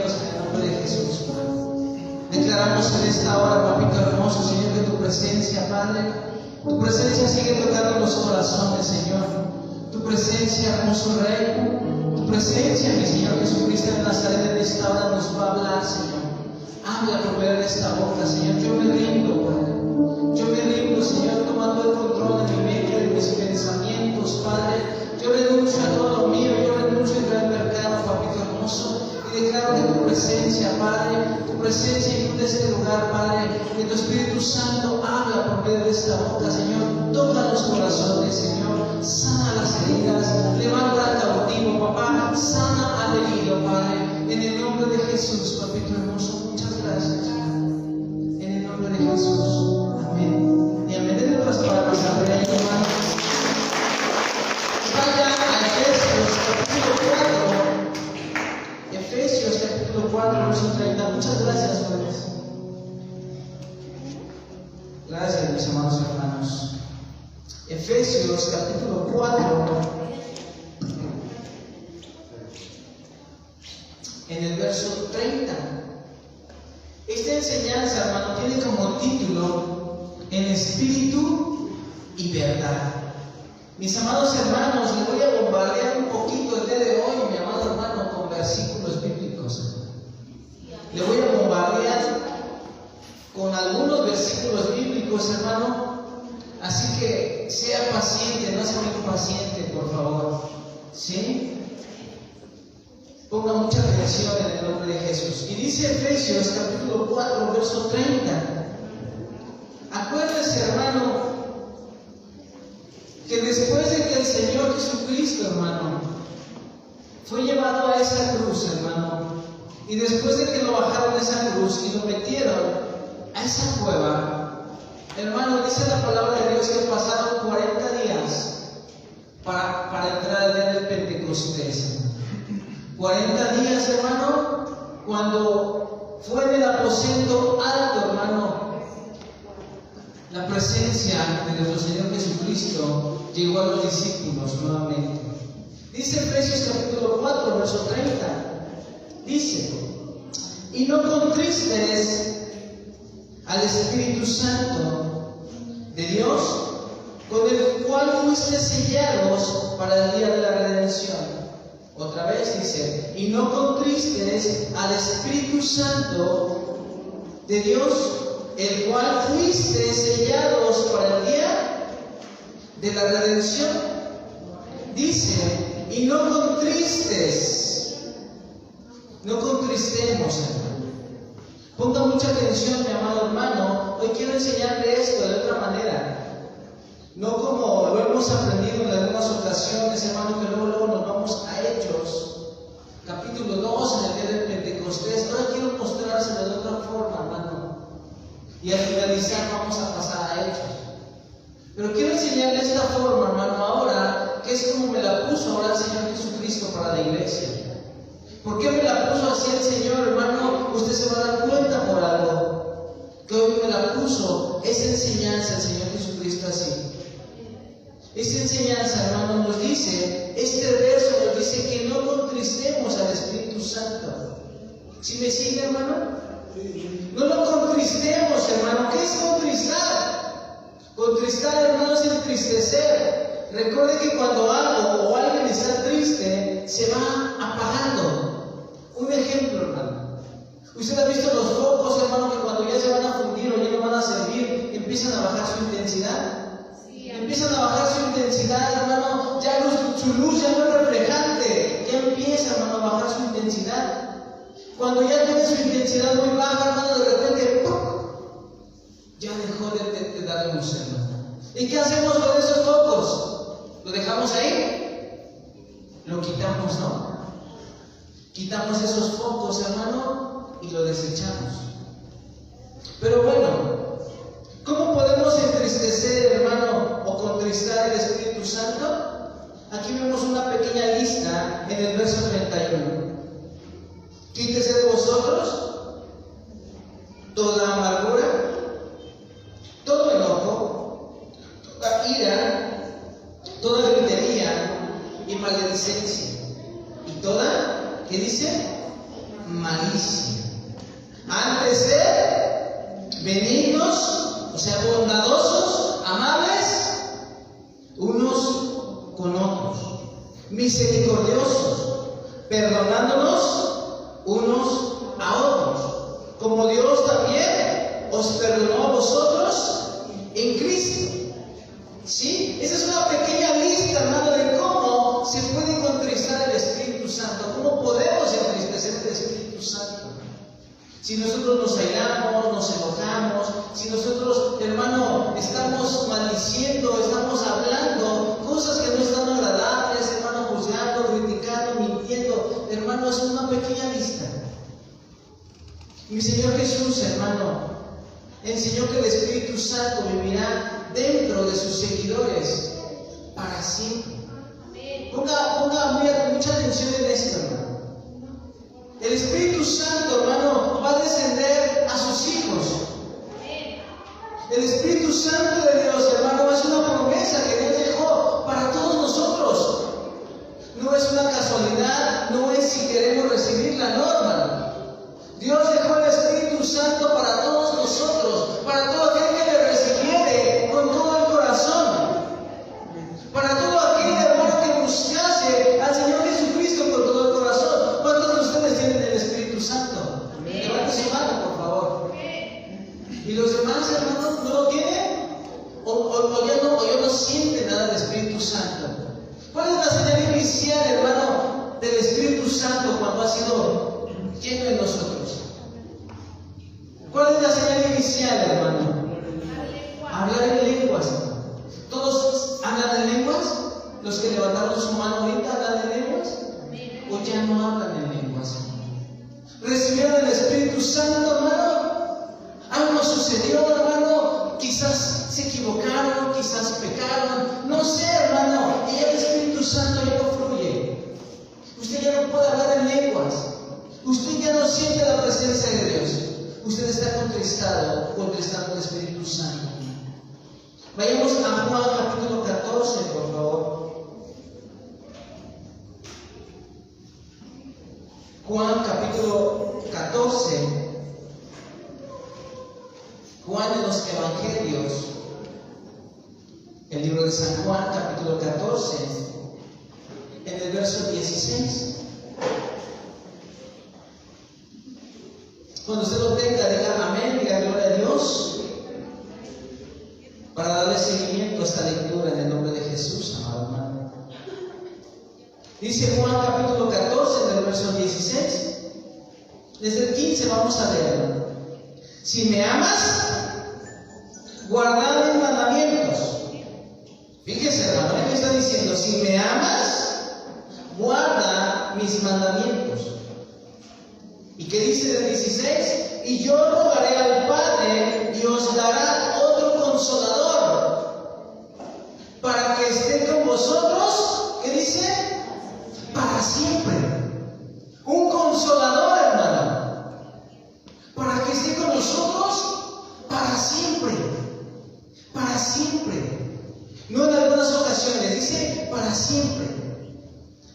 Dios, en el nombre de Jesús, Padre. Declaramos en esta hora, papito hermoso, Señor, que tu presencia, Padre, tu presencia sigue tocando los corazones, Señor. Tu presencia, hermoso Rey, tu presencia, mi Señor Jesucristo de Nazaret, en esta hora nos va a hablar, Señor. Habla por medio de esta boca, Señor. Yo me rindo, Padre. Yo me rindo, Señor, tomando el control de mi mente, de mis pensamientos, Padre. Yo renuncio a todo lo mío, yo renuncio al pecado, papito hermoso, y declaro que tu presencia, Padre, tu presencia inunda este lugar, Padre, que tu Espíritu Santo habla por medio de esta boca, Señor. Toca los corazones, Señor. Sana las heridas, levanta al cautivo, papá. Sana al herido, Padre. En el nombre de Jesús, papito hermoso, muchas gracias. En el nombre de Jesús. Amén. Y amén. Denle otras palabras al Rey, hermano. Vaya a Efesios capítulo 4. Efesios capítulo 4, verso 30. Muchas gracias, jóvenes. Gracias, mis amados hermanos. Efesios capítulo 4, en el verso 30. Esta enseñanza, hermano, tiene como título En espíritu y verdad. Mis amados hermanos, le voy a bombardear un poquito el día de hoy, mi amado hermano, con versículos bíblicos. Le voy a bombardear con algunos versículos bíblicos, hermano. Así que sea paciente, no sea muy impaciente, por favor. ¿Sí? Ponga mucha atención en el nombre de Jesús. Y dice Efesios capítulo 4, verso 30. Acuérdese, hermano, que después de que el Señor Jesucristo, hermano, fue llevado a esa cruz, hermano, y después de que lo bajaron de esa cruz y lo metieron a esa cueva, hermano, dice la palabra de Dios que pasaron 40 días para entrar al día del Pentecostés. 40 días, hermano, cuando fue en el aposento alto, hermano, la presencia de nuestro Señor Jesucristo llegó a los discípulos nuevamente. Dice Efesios capítulo 4, verso 30. Dice: y no contristes al Espíritu Santo de Dios, con el cual fuiste sellados para el día de la redención. Otra vez dice: y no contristes al Espíritu Santo de Dios, el cual fuiste sellados para el día de la redención. Dice: y no contristes, no contristemos, hermano. Ponga mucha atención, mi amado hermano. Hoy quiero enseñarle esto de otra manera. No como lo hemos aprendido en algunas ocasiones, hermano, que luego nos vamos a Hechos, capítulo 2, en el día del Pentecostés. Ahora quiero mostrárselo de otra forma, hermano. Y al finalizar vamos a pasar a Hechos. Pero quiero enseñarle esta forma, hermano, ahora, que es como me la puso ahora el Señor Jesucristo para la iglesia. ¿Por qué me la puso así el Señor, hermano? Usted se va a dar cuenta por algo. Que hoy me la puso esa enseñanza el Señor Jesucristo así. Esta enseñanza, hermano, nos dice, este verso nos dice que no contristemos al Espíritu Santo. ¿Sí me sigue, hermano? No lo contristemos, hermano. ¿Qué es contristar? Contristar, hermano, es entristecer. Recuerde que cuando algo o alguien está triste, se va apagando. Un ejemplo, hermano. Usted ha visto los focos, hermano, que cuando ya se van a fundir o ya no van a servir, empiezan a bajar su intensidad. Empiezan a bajar su intensidad, hermano. Ya su luz ya no es reflejante. Ya empieza, hermano, a bajar su intensidad. Cuando ya tiene su intensidad muy baja, hermano, de repente ¡pum!, ya dejó de dar luz, hermano. ¿Y qué hacemos con esos focos? ¿Lo dejamos ahí? Lo quitamos, ¿no? Quitamos esos focos, hermano, y lo desechamos. Pero bueno, ¿cómo podemos entristecer, hermano, o contristar el Espíritu Santo? Aquí vemos una pequeña lista en el verso 31. Quítese de vosotros toda amargura, todo enojo, toda ira, toda gritería y maledicencia. Y toda, ¿qué dice? malicia. Antes ser benignos, o sea, bondadosos, amables, unos con otros, misericordiosos, perdonándonos unos a otros, como Dios también os perdonó a vosotros en Cristo. ¿Sí? Esa es una pequeña lista, hermano, de cómo se puede contristar el Espíritu Santo, cómo podemos entristecer el Espíritu Santo. Si nosotros nos airamos, nos enojamos, si nosotros, hermano, estamos maldiciendo, estamos hablando cosas que no están agradables, hermano, juzgando, criticando, mintiendo, hermano, es una pequeña lista. Mi Señor Jesús, hermano, enseñó que el Espíritu Santo vivirá dentro de sus seguidores para siempre. Ponga mucha atención en esto, hermano. El Espíritu Santo, hermano, va a descender a sus hijos. El Espíritu Santo de Dios, hermano, es una promesa que Dios dejó para todos nosotros. No es una casualidad, no es si queremos recibirla, no, hermano. Dios dejó el Espíritu Santo para todos nosotros, para todo aquel que le recibiere con todo el corazón, para todo aquel hermano que buscase al Señor Jesucristo con todo el corazón. ¿Cuántos de ustedes tienen el Espíritu Santo? Levante su mano, por favor. ¿Y los demás hermanos no lo tienen? ¿O ya no sienten nada del Espíritu Santo? ¿Cuál es la señal inicial, hermano, del Espíritu Santo cuando ha sido lleno en nosotros? ¿Cuál es la señal inicial, hermano? Hablar en lenguas. ¿Todos hablan en lenguas? ¿Los que levantaron su mano ahorita hablan en lenguas? ¿O ya no hablan en lenguas? ¿Recibieron el Espíritu Santo, hermano? Algo sucedió, hermano. Quizás se equivocaron, quizás pecaron. No sé, hermano. Y el Espíritu Santo ya no fluye. Usted ya no puede hablar en lenguas. Usted ya no siente la presencia de Dios. Usted está contristando al Espíritu Santo. Vayamos a Juan capítulo 14, por favor. Juan capítulo 14. Juan de los Evangelios. El libro de San Juan capítulo 14. En el verso 16. Cuando usted lo tenga, diga amén, diga gloria a Dios, para darle seguimiento a esta lectura en el nombre de Jesús, amado hermano. Dice Juan capítulo 14, del verso 16, desde el 15 vamos a leer. Si me amas, guardad mis mandamientos. Fíjese, hermano, él está diciendo, si me amas, guarda mis mandamientos. ¿Y qué dice el 16? Y yo rogaré al Padre y os dará otro consolador para que esté con vosotros. ¿Qué dice? Para siempre. Un consolador, hermano, para que esté con nosotros para siempre. Para siempre. No en algunas ocasiones, dice para siempre.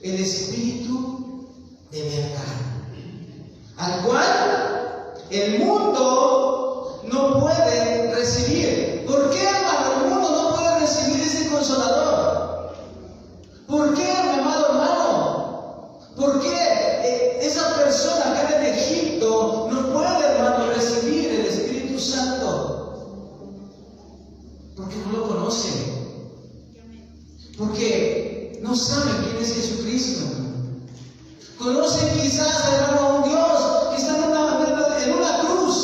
El Espíritu de verdad, al cual el mundo no puede recibir. ¿Por qué, hermano, el mundo no puede recibir ese consolador? ¿Por qué, mi amado hermano? ¿Por qué esa persona que era en Egipto no puede, hermano, recibir el Espíritu Santo? Porque no lo conoce. Porque no sabe quién es Jesucristo. Conocen quizás, hermano, a un Dios que está en una cruz,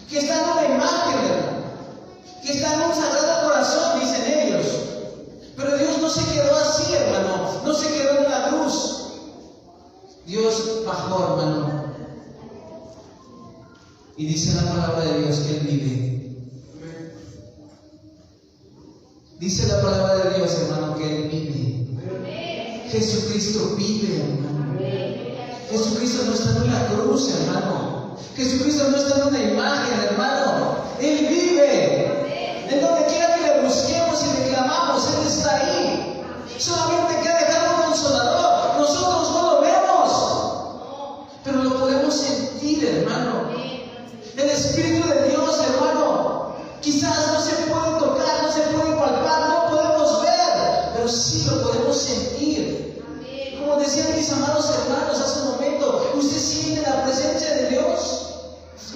que está en una imagen, que está en un sagrado corazón, dicen ellos. Pero Dios no se quedó así, hermano, no se quedó en una cruz. Dios bajó, hermano, y dice la palabra de Dios que Él vive. Dice la palabra de Dios, hermano, que Él vive. Jesucristo vive, hermano. Jesucristo no está en una cruz, hermano. Jesucristo no está en una imagen, hermano. Él vive. En donde quiera que le busquemos y le clamamos, Él está ahí. Solamente que ha dejado un consolador. Nosotros no lo vemos, pero lo podemos sentir, hermano. El Espíritu de Dios, hermano, quizás no se puede tocar, no se puede palpar, no podemos ver, pero sí lo podemos sentir. Como decían mis amados hermanos hace un momento, ¿usted siente la presencia de Dios?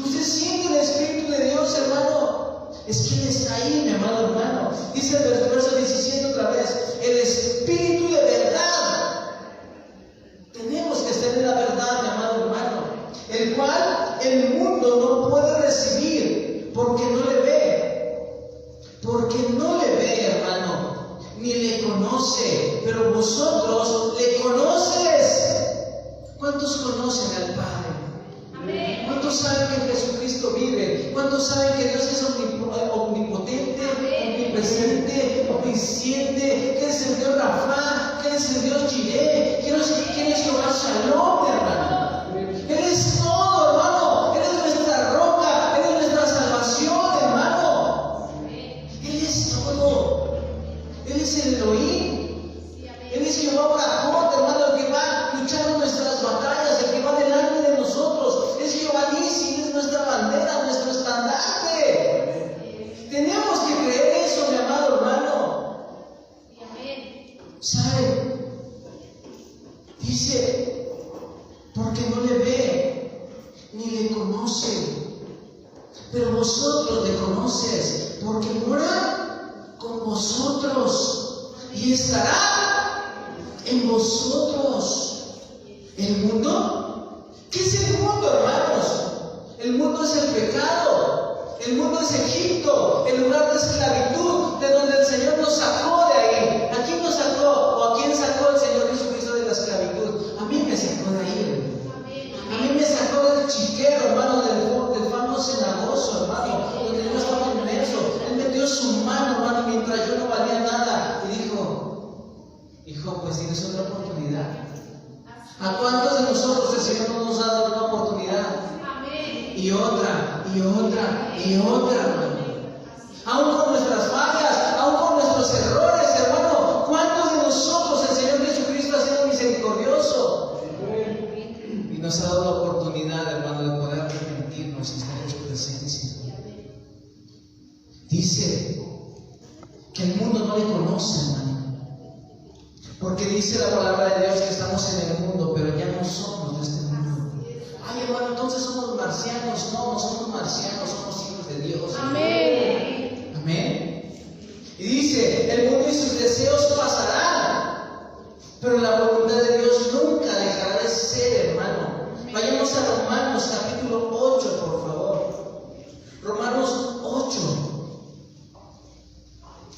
¿Usted siente el Espíritu de Dios, hermano? Es que Él está ahí, mi amado hermano. Dice el verso 17 otra vez, el Espíritu de verdad. Tenemos que estar en la verdad, mi amado hermano, el cual el mundo no puede recibir porque no le ve. Porque no le ve, hermano, ni le conoce, pero vosotros le conoces. ¿Cuántos conocen al Padre? Amén. ¿Cuántos saben que Jesucristo vive? ¿Cuántos saben que Dios es omnipotente, omnipresente, omnisciente? Que es el Dios Rafa, que es el Dios Jireh, que es Jehová Shalom, hermano. Él es todo, hermano. Él es nuestra roca, Él es nuestra salvación, hermano. Él es todo. Él es el Elohim. Él es Jehová Barajot, hermano, el que va luchando nuestras batallas, el que va delante de nosotros. Es Jehová Nisi, es nuestra bandera, nuestro estandarte. Tenemos que creer eso, mi amado hermano. ¿Sabe? Dice, porque no le ve, ni le conoce. Pero vosotros le conoces, porque mora con vosotros y estará en vosotros. ¿El mundo? ¿Qué es el mundo, hermanos? El mundo es el pecado. El mundo es Egipto, el lugar de esclavitud, de donde el Señor nos sacó de ahí. ¿A quién nos sacó? ¿O a quién sacó el Señor Jesucristo de la esclavitud? A mí me sacó de ahí. A mí me sacó del chiquero, hermano, del famoso cenagoso, hermano, donde yo estaba inmerso. Él metió su mano, hermano, mientras yo no valía nada. Y dijo, hijo, pues tienes otra oportunidad. ¿A cuántos de nosotros el Señor no nos ha dado una oportunidad? Y otra, y otra, y otra, hermano. Aún con nuestras fallas, aún con nuestros errores, hermano. ¿Cuántos de nosotros el Señor Jesucristo ha sido misericordioso? Y nos ha dado la oportunidad, hermano, de poder arrepentirnos y estar en su presencia. Dice que el mundo no le conoce, hermano. Porque dice la palabra de Dios que estamos en el mundo, pero ya no somos de este mundo. Ay, hermano, entonces somos marcianos. No, no somos marcianos, somos hijos de Dios. Amén. Amén. Y dice, el mundo y sus deseos pasarán, pero la voluntad de Dios nunca dejará de ser, hermano. Vayamos a Romanos capítulo 8, por favor. Romanos 8.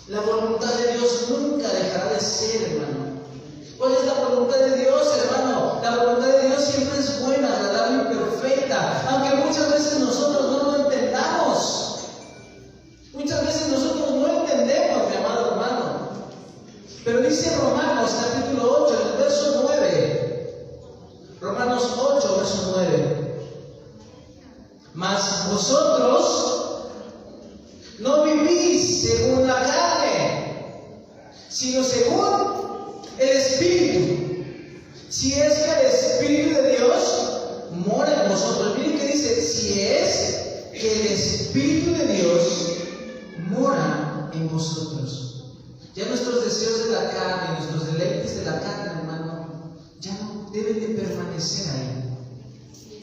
La voluntad de Dios nunca dejará de ser, hermano. ¿Cuál es la voluntad de Dios, hermano? La voluntad de Dios siempre es buena, agradable y perfecta, aunque muchas veces nosotros no lo entendamos. Muchas veces nosotros no entendemos, mi amado hermano. Pero dice Romanos capítulo 8, el verso 9. Romanos 8, verso 9. Mas vosotros no vivís según la carne, sino según el Espíritu. Si es que el Espíritu de Dios mora en vosotros. Miren que dice, si es que el Espíritu de Dios mora en vosotros. Ya nuestros deseos de la carne, nuestros deleites de la carne, hermano, ya no deben de permanecer ahí.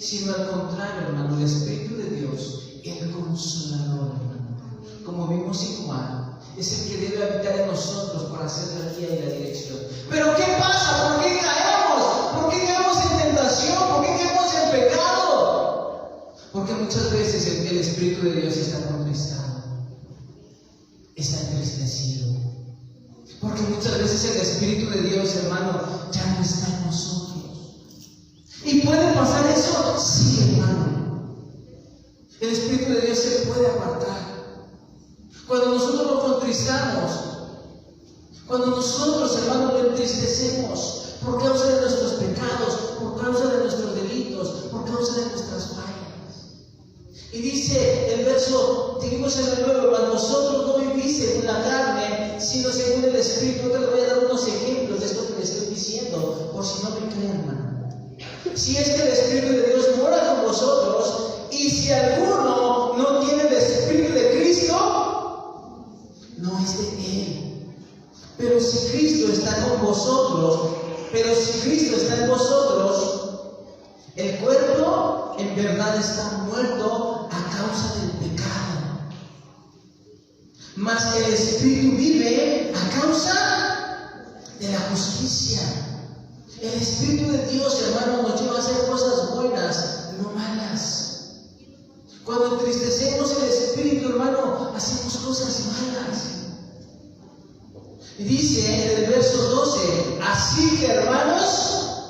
Sino al contrario, hermano, el Espíritu de Dios, el Consolador, hermano, como vimos en Juan, es el que debe habitar en nosotros para hacer la guía y la dirección. Pero ¿qué pasa? ¿Por qué caemos? ¿Por qué caemos en tentación? ¿Por qué caemos en pecado? Porque muchas veces el Espíritu de Dios está contristado, está entristecido. Porque muchas veces el Espíritu de Dios, hermano, ya no está en nosotros. ¿Y puede pasar eso? Sí, hermano. El Espíritu de Dios se puede apartar. Cuando nosotros lo contristamos, cuando nosotros, hermano, lo entristecemos por causa de nuestros pecados, por causa de nuestros delitos, por causa de nuestras fallas. Y dice el verso, seguimos en el 9, mas vosotros no vivís según la carne, sino según el Espíritu. Te voy a dar unos ejemplos de esto que les estoy diciendo, por si no me creen, hermano. si es que el Espíritu de Dios mora con vosotros, y si alguno no tiene el Espíritu de Cristo, no es de Él. Pero si Cristo está con vosotros, pero si Cristo está en vosotros, el cuerpo en verdad está muerto a causa del pecado, mas el Espíritu vive a causa de la justicia. El Espíritu de Dios, hermano, nos lleva a hacer cosas buenas, no malas. Cuando entristecemos el Espíritu, hermano, hacemos cosas malas. Y dice en el verso 12, así que, hermanos,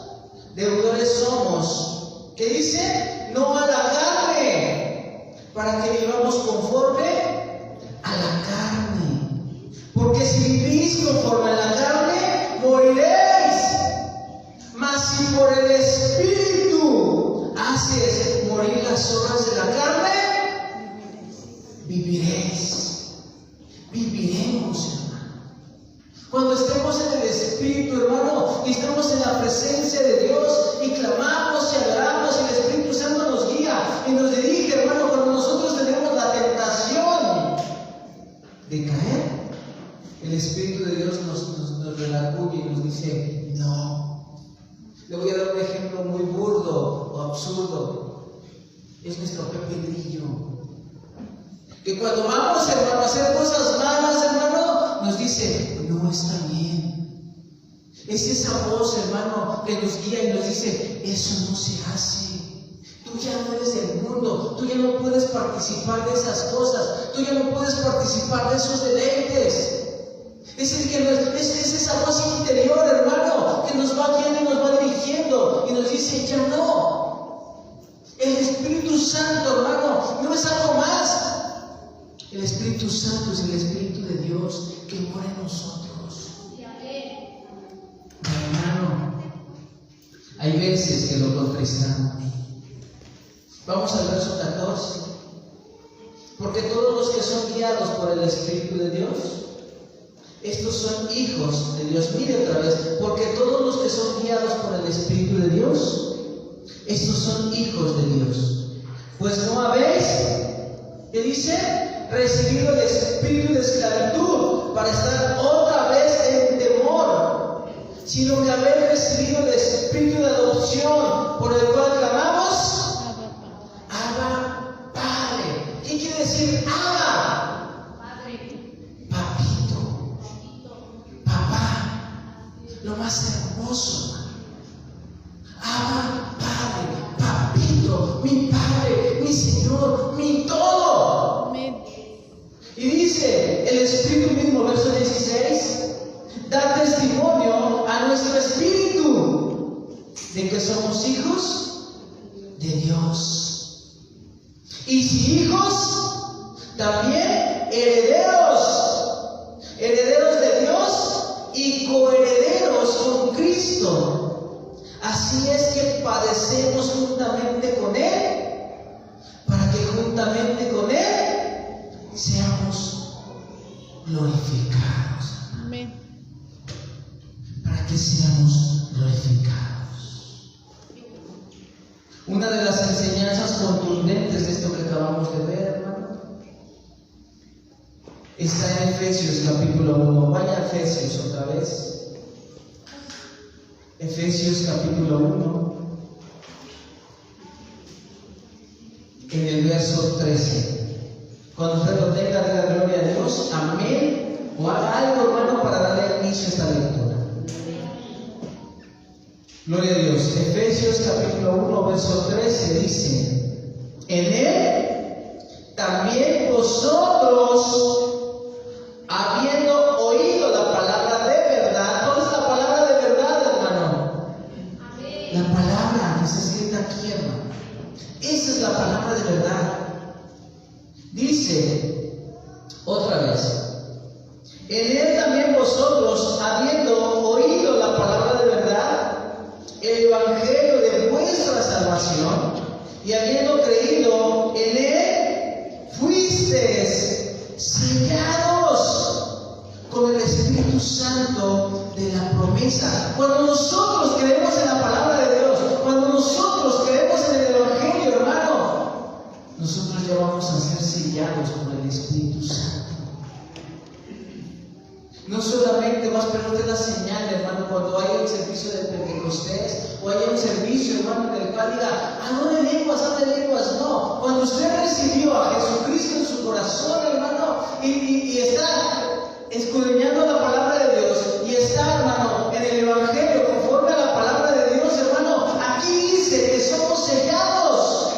deudores somos. ¿Qué dice? No a la carne, para que vivamos conforme a la carne. Porque si vivís conforme a la carne, moriréis. Mas si por el Espíritu haces morir las obras de la carne, viviréis. Viviremos, hermano. Cuando estemos en el Espíritu, hermano, y estamos en la presencia de Dios y clamamos y adoramos, y el Espíritu Santo nos guía y nos dirige, hermano. Cuando nosotros tenemos la tentación de caer, el Espíritu de Dios nos redarguye y nos dice, no. Le voy a dar un ejemplo muy burdo o absurdo. Es nuestro Pepe Grillo. Que cuando vamos, hermano, a hacer cosas malas, hermano, nos dice, no está bien. Es esa voz, hermano, que nos guía y nos dice, eso no se hace. Tú ya no eres del mundo, tú ya no puedes participar de esas cosas, tú ya no puedes participar de esos deleites. Es esa voz interior, hermano, que nos va guiando y nos va dirigiendo y nos dice, ya no. El Espíritu Santo, hermano, no es algo más. El Espíritu Santo es el Espíritu de Dios que mora en nosotros. Hermano, hay veces que lo contristamos. Vamos al verso 14. Porque todos los que son guiados por el Espíritu de Dios, estos son hijos de Dios. Mire otra vez, porque todos los que son guiados por el Espíritu de Dios, estos son hijos de Dios. Pues no habéis, ¿qué dice? Recibido el espíritu de esclavitud para estar otra vez en temor, sino que habéis recibido el espíritu de adopción, por el cual clamamos, Abba, Padre. ¿Qué quiere decir Abba? Papito, papá, lo más hermoso. Abba, Padre, papito, mi Padre, mi Señor, mi todo. Y dice el Espíritu mismo, verso 16, da testimonio a nuestro espíritu de que somos hijos de Dios. Y si hijos, también herederos, herederos de Dios y coherederos con Cristo. Así es que padecemos juntamente con Él, para que juntamente con Él seamos glorificados. Amén. Para que seamos glorificados. Una de las enseñanzas contundentes de esto que acabamos de ver, hermano, está en Efesios capítulo 1. Vaya a Efesios otra vez. Efesios capítulo 1, en el verso 13. Cuando usted lo tenga, diga gloria a Dios, amén, o haga algo, hermano, para darle inicio a esta lectura. Gloria a Dios. Efesios capítulo 1, verso 13 dice, en Él también vosotros, habiendo oído la palabra de verdad. ¿Cuál es la palabra de verdad, hermano? Amén. La palabra que está escrita aquí, hermano. Esa es la palabra de verdad. Dice otra vez, en Él también vosotros, habiendo oído la palabra de verdad, el evangelio de vuestra salvación, y habiendo creído en Él, fuisteis sellados con el Espíritu Santo de la promesa. Cuando nosotros creemos en la palabra de Dios, cuando nosotros lenguas, pero esta es la señal, hermano, cuando haya un servicio de Pentecostés o haya un servicio, hermano, en el cual diga, hablo de lenguas, no. Cuando usted recibió a Jesucristo en su corazón, hermano, y está escudriñando la palabra de Dios, y está, hermano, en el Evangelio, conforme a la palabra de Dios, hermano, aquí dice que somos sellados.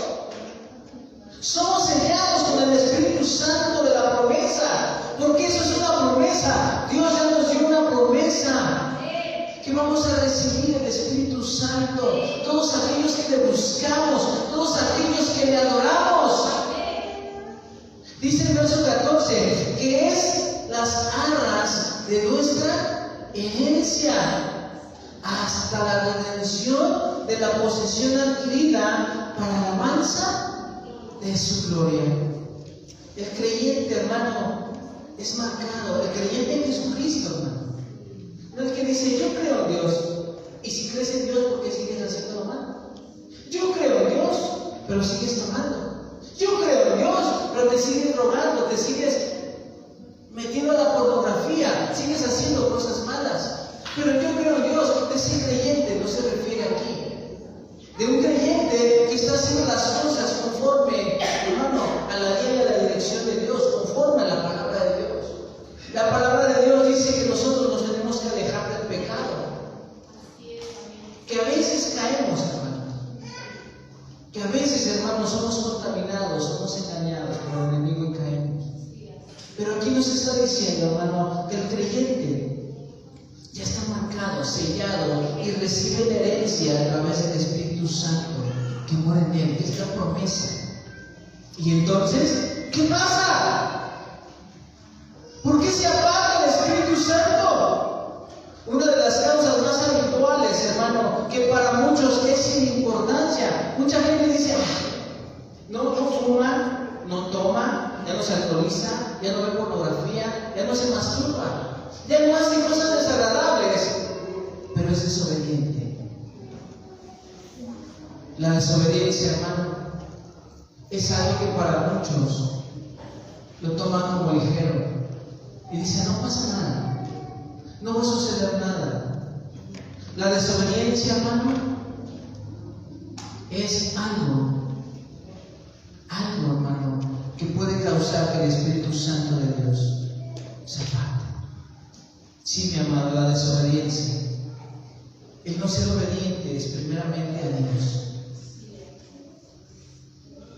Somos sellados con el Espíritu Santo de la promesa, porque eso es una promesa. Dios ya nos dio una promesa, que vamos a recibir el Espíritu Santo, todos aquellos que le buscamos, todos aquellos que le adoramos. Dice el verso 14, que es las arras de nuestra herencia, hasta la redención de la posesión adquirida para la alabanza de su gloria. El creyente, hermano, es marcado. El creyente en Jesucristo, hermano. No el que dice, yo creo en Dios. Y si crees en Dios, ¿por qué sigues haciendo lo malo? Yo creo en Dios, pero sigues tomando. Yo creo en Dios, pero te sigues robando, te sigues metiendo a la pornografía, sigues haciendo cosas malas. Pero yo creo en Dios. Ese creyente no se refiere aquí de un creyente que está haciendo las cosas conforme, hermano, a la guía y a la dirección de Dios, conforme a la palabra de Dios. La palabra de Dios dice que nosotros nos tenemos que alejar del pecado. Que a veces caemos, hermano. Que a veces, hermano, somos contaminados, somos engañados por el enemigo y caemos. Pero aquí nos está diciendo, hermano, que el creyente ya está marcado, sellado y recibe la herencia a través del Espíritu Santo que mora en él, que es la promesa. Y entonces, ¿qué pasa? ¿Por qué se apaga el Espíritu Santo? Una de las causas más habituales, hermano, que para muchos es sin importancia. Mucha gente dice, no fuma, no toma, ya no se alcoholiza, ya no ve pornografía, ya no se masturba. Ya no hace cosas desagradables, pero es desobediente. La desobediencia, hermano, es algo que para muchos lo toman como ligero y dicen, no pasa nada, no va a suceder nada. La desobediencia, hermano, es algo, hermano, que puede causar que el Espíritu Santo de Dios se aparte. Sí, mi amado, la desobediencia, el no ser obediente es primeramente a Dios.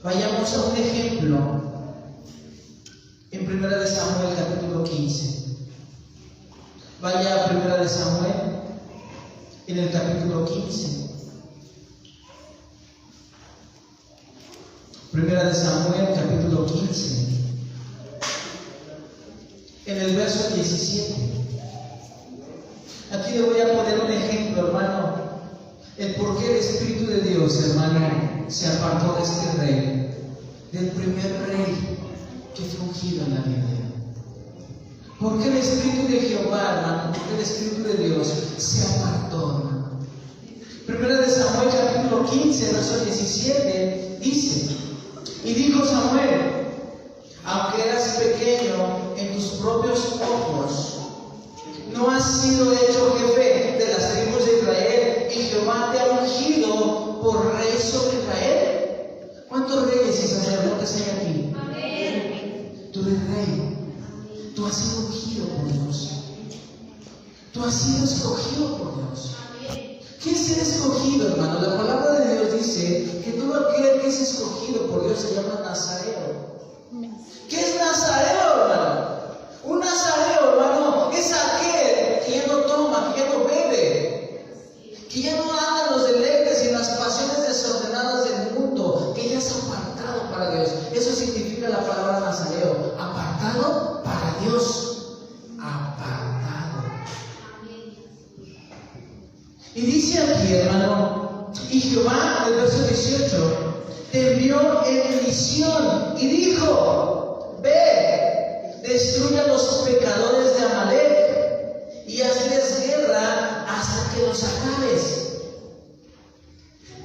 Vayamos a un ejemplo en 1 Samuel capítulo 15. Vaya a 1 Samuel en el capítulo 15. 1 Samuel capítulo 15. En el verso 17. Aquí le voy a poner un ejemplo, hermano, el por qué el Espíritu de Dios, hermano, se apartó de este rey, del primer rey que fue ungido en la Biblia. ¿Por qué el Espíritu de Jehová, hermano, por qué el Espíritu de Dios se apartó, hermano? 1 Samuel capítulo 15, verso 17, dice, y dijo Samuel, aunque eras pequeño en tus propios ojos, no has sido hecho jefe de las tribus de Israel, y Jehová te ha ungido por rey sobre Israel. ¿Cuántos reyes y sacerdotes hay aquí? Amén. Tú eres rey. Tú has sido ungido por Dios. Tú has sido escogido por Dios. ¿Qué es ser escogido, hermano? La palabra de Dios dice que todo aquel que es escogido por Dios se llama nazareo. ¿Qué es nazareo, hermano? Un nazareo, hermano, es aquel que ya no toma, que ya no bebe, que ya no anda en los deleites y en las pasiones desordenadas del mundo, que ya es apartado para Dios. Eso significa la palabra nazareo, apartado para Dios, apartado. Y dice aquí, hermano, y Jehová, el verso 18, te envió en visión y dijo, ve, destruye a los pecadores de Amalek y hazles guerra hasta que los acabes.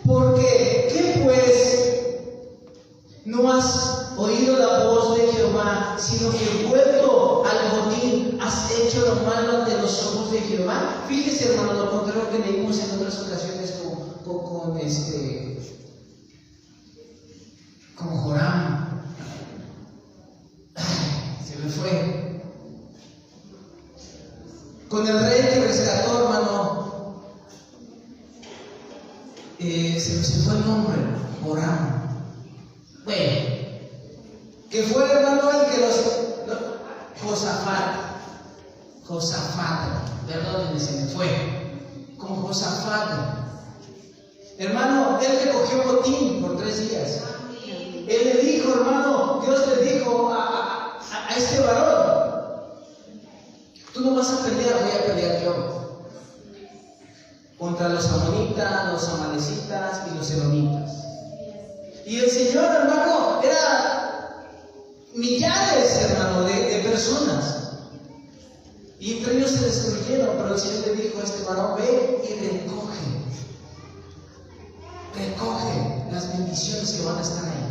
Porque, ¿qué pues? ¿No has oído la voz de Jehová, sino que vuelto al botín, has hecho lo malo ante los ojos de Jehová. Fíjese, hermano, lo contrario que leímos en otras ocasiones con Joram. Se me fue. Con el rey que rescató, hermano, se fue el nombre, Joram. Bueno, que fue, hermano, el que Josafat, perdónenme, se me fue. Con Josafat, hermano, él recogió botín por 3 días. Él le dijo, hermano, Dios le dijo a este varón: tú no vas a pelear, voy a pelear yo contra los amonitas, los amalecitas y los edomitas. Y el Señor, hermano, era millares, hermano, de personas. Y entre ellos se destruyeron, pero el Señor le dijo a este varón: ve y recoge las bendiciones que van a estar ahí.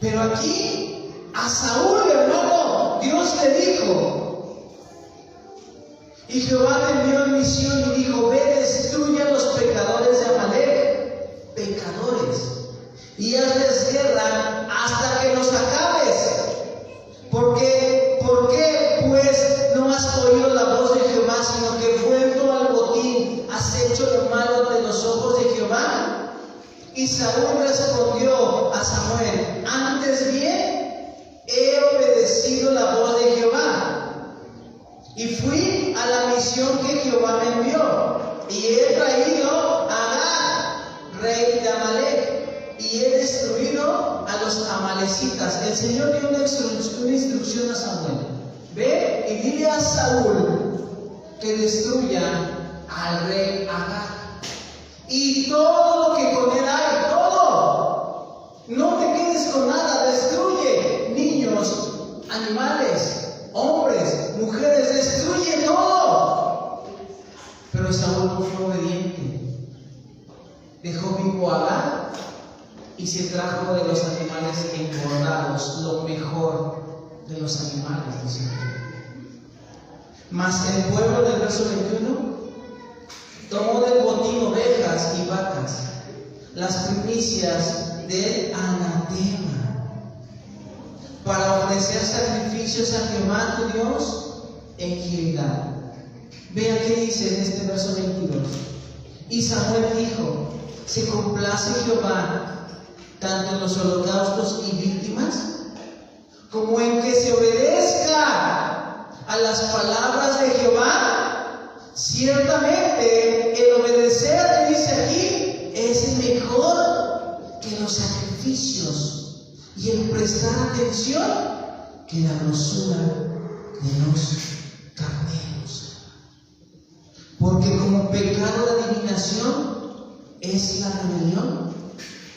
Pero aquí, a Saúl, hermano, Dios le dijo, y Jehová le envió en misión y dijo: ve, destruye a los pecadores de Amalek, pecadores, y hazles guerra hasta que los acabes. ¿Por qué, pues, no has oído la voz de Jehová, sino que vuelto al botín, has hecho lo malo ante los ojos de Jehová? Y Saúl respondió a Samuel: antes bien he obedecido la voz de Jehová, y fui a la misión que Jehová me envió, y he traído a Agag, rey de Amalek, y he destruido a los amalecitas. El Señor dio una instrucción a Samuel: ve y dile a Saúl que destruya al rey Agag y todo lo que con él hay, todo. No te quedes con nada, destruye niños, animales, hombres, mujeres, destruye todo. Pero Saúl no fue obediente. Dejó vivo a Agag y se trajo de los animales engordados lo mejor de los animales, dice. Mas el pueblo, del verso 21, tomó del botín ovejas y vacas, las primicias del anatema, para ofrecer sacrificios a Jehová tu Dios en Gilgal. Vean qué dice en este verso 22. Y Samuel dijo: ¿se complace Jehová tanto en los holocaustos y víctimas, como en que se obedezca a las palabras de Jehová? Ciertamente el obedecer, que dice aquí, es mejor que los sacrificios, y el prestar atención que la grosura de los carneros. Porque como pecado de adivinación es la rebelión.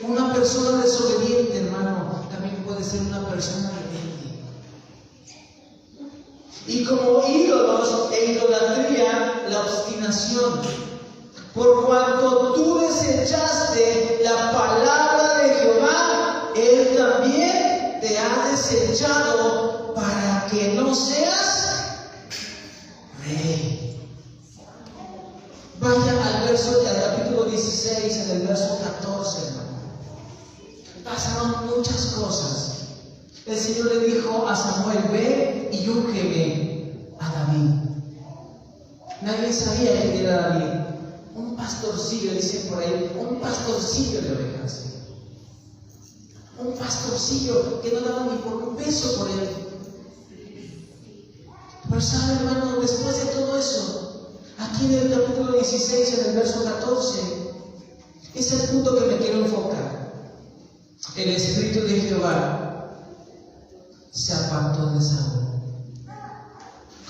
Una persona desobediente, hermano, también puede ser una persona rebelde. Y como ídolos e idolatría, la obstinación. Por cuanto tú desechaste la palabra de Jehová, Él también te ha desechado para que no seas rey. Vaya al capítulo 16, en el verso 14, hermano. Pasaron muchas cosas. El Señor le dijo a Samuel: ve y úngeme a David. Nadie sabía quién era David. Un pastorcillo, dicen por ahí, un pastorcillo de ovejas. Un pastorcillo que no daba ni por un peso por él. Pero sabe, hermano, después de todo eso, aquí en el capítulo 16, en el verso 14, es el punto que me quiero enfocar. El Espíritu de Jehová se apartó de Saúl.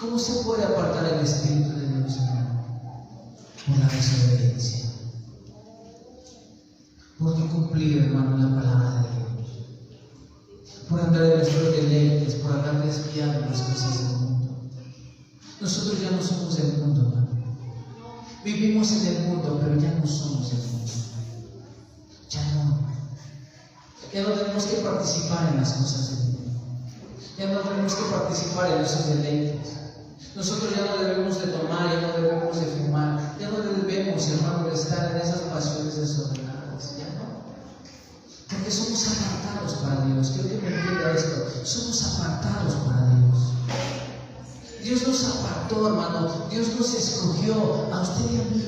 ¿Cómo se puede apartar el Espíritu de Dios, hermano? Por la desobediencia. Por no cumplir, hermano, la palabra de Dios. Por andar en nuestros deleites, por andar desviando las cosas del mundo. Nosotros ya no somos del mundo, hermano. Vivimos en el mundo, pero ya no somos del mundo. Ya no. Ya no tenemos que participar en las cosas de Dios. Ya no tenemos que participar en esos deleites. Nosotros ya no debemos de tomar, ya no debemos de fumar, ya no debemos, hermano, de estar en esas pasiones desordenadas. Ya no. Porque somos apartados para Dios. Quiero que me entienda esto. Somos apartados para Dios. Dios nos apartó, hermano. Dios nos escogió a usted y a mí.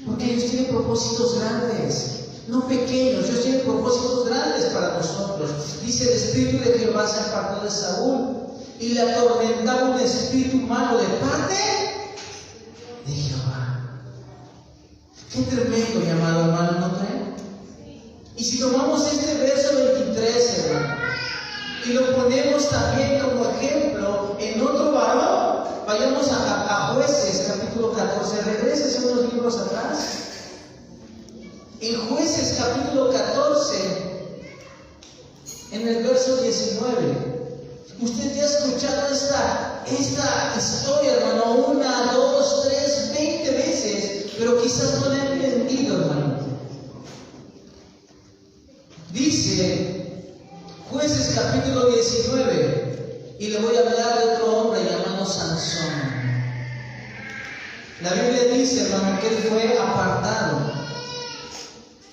Porque Dios tiene propósitos grandes. No pequeños, Dios tiene propósitos grandes para nosotros. Dice: el espíritu de Jehová se apartó de Saúl y le atormentaba un espíritu malo de parte de Jehová. Qué tremendo, mi amado hermano, ¿no creen? Y si tomamos este verso 23, hermano, y lo ponemos también como ejemplo en otro varón, vayamos a Jueces, capítulo 14. Regreses unos libros atrás. En Jueces capítulo 14, en el verso 19, usted ya ha escuchado esta historia, hermano, 1, 2, 3, 20 veces, pero quizás no la ha entendido, hermano. Dice Jueces capítulo 19, y le voy a hablar de otro hombre llamado Sansón. La Biblia dice, hermano, que él fue apartado.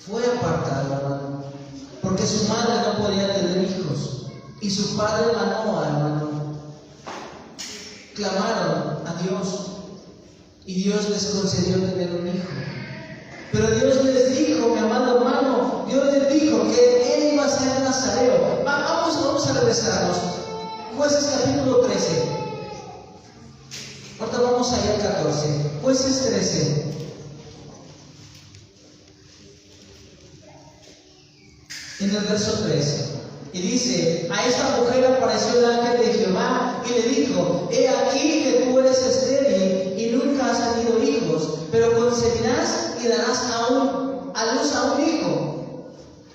Fue apartado, hermano, porque su madre no podía tener hijos y su padre Manoa, hermano, clamaron a Dios y Dios les concedió tener un hijo. Pero Dios les dijo, mi amado hermano, Dios les dijo que él iba a ser nazareo. Vamos a regresarnos. Jueces capítulo 13. Ahorita vamos allá al 14. Jueces 13. En el verso 3, y dice: a esta mujer apareció el ángel de Jehová y le dijo: he aquí que tú eres estéril y nunca has tenido hijos, pero concebirás y darás a luz a un hijo.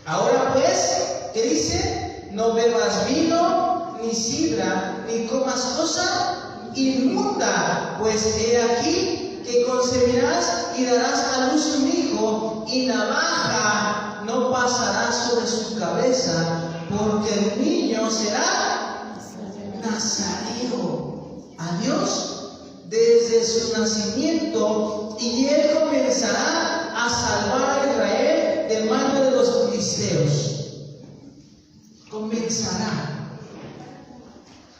Ahora pues, ¿qué dice? No bebas vino, ni sidra, ni comas cosa inmunda, pues he aquí que concebirás y darás a luz un hijo, y navaja no pasará sobre su cabeza, porque el niño será nazareo a Dios desde su nacimiento, y él comenzará a salvar a Israel de mano de los filisteos. Comenzará.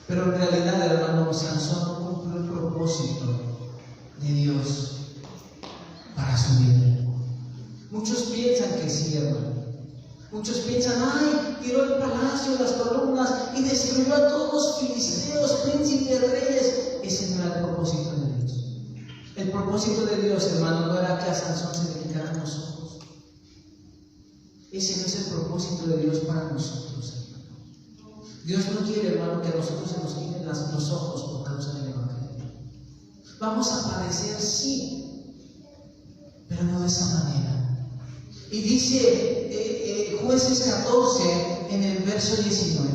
Pero en realidad, hermano, Sansón no cumplió el propósito de Dios para su vida. Muchos piensan que sí, hermano. Muchos piensan: ay, tiró el palacio, las columnas y destruyó a todos los filisteos, príncipes, reyes. Ese no era el propósito de Dios. El propósito de Dios, hermano, no era que a Sansón se le quitaran los ojos. Ese no es el propósito de Dios para nosotros, hermano. Dios no quiere, hermano, que a nosotros se nos quiten los ojos por causa del Evangelio. Vamos a padecer, sí, pero no de esa manera. Y dice Jueces 14 en el verso 19: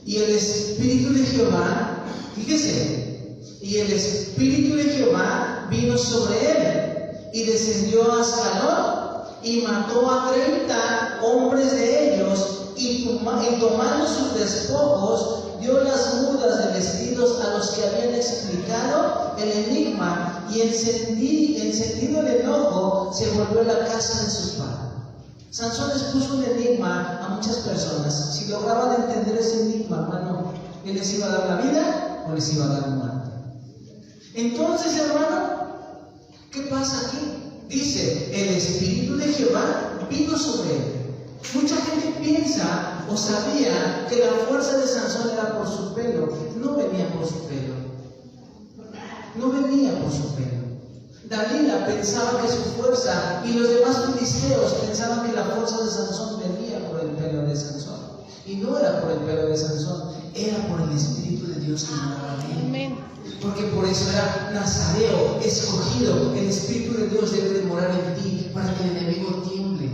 y el Espíritu de Jehová, fíjese, y el Espíritu de Jehová vino sobre él, y descendió a Ascalón, y mató a 30 hombres de ellos, y tomando sus despojos, dio las mudas de vestidos a los que habían explicado el enigma, y encendido el enojo, se volvió a la casa de su padre. Sansón les puso un enigma a muchas personas. Si lograban entender ese enigma, hermano, ¿él les iba a dar la vida o les iba a dar muerte? Entonces, hermano, ¿qué pasa aquí? Dice: el Espíritu de Jehová vino sobre él. Mucha gente piensa o sabía que la fuerza de Sansón era por su pelo. No venía por su pelo. No venía por su pelo. Dalila pensaba que su fuerza, y los demás filisteos pensaban que la fuerza de Sansón venía por el pelo de Sansón. Y no era por el pelo de Sansón, era por el Espíritu de Dios que moraba en él. Porque por eso era nazareo, escogido. El Espíritu de Dios debe de morar en ti para que el enemigo tiemble.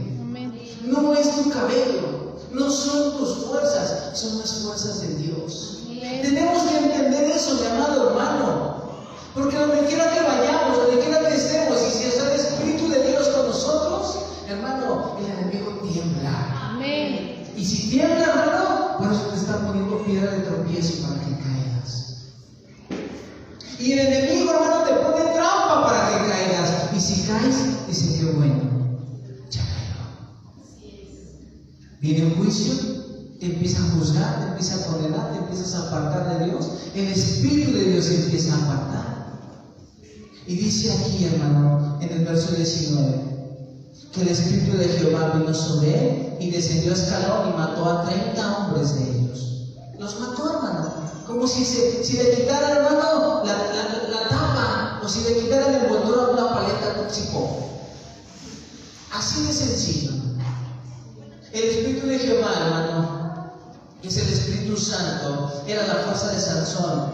No es tu cabello, no son tus fuerzas, son las fuerzas de Dios. Tenemos que entender eso, mi amado hermano. Porque donde quiera que vayamos, donde quiera que estemos, y si está el Espíritu de Dios con nosotros, hermano, el enemigo tiembla. Y si tiembla, hermano, por eso te está poniendo piedra de tropiezo para que caigas. Y el enemigo, hermano, te pone trampa para que caigas. Y si caes, dice que bueno, ya cayó. Viene un juicio, te empieza a juzgar, te empieza a condenar, te empiezas a apartar de Dios. El Espíritu de Dios se empieza a apartar. Y dice aquí, hermano, en el verso 19, que el Espíritu de Jehová vino sobre él y descendió a escalón y mató a 30 hombres de ellos. Los mató, hermano, como si le quitara, hermano, la tapa, o si le quitara la envoltura de una paleta tóxico. Así de sencillo. El Espíritu de Jehová, hermano, que es el Espíritu Santo, era la fuerza de Sansón,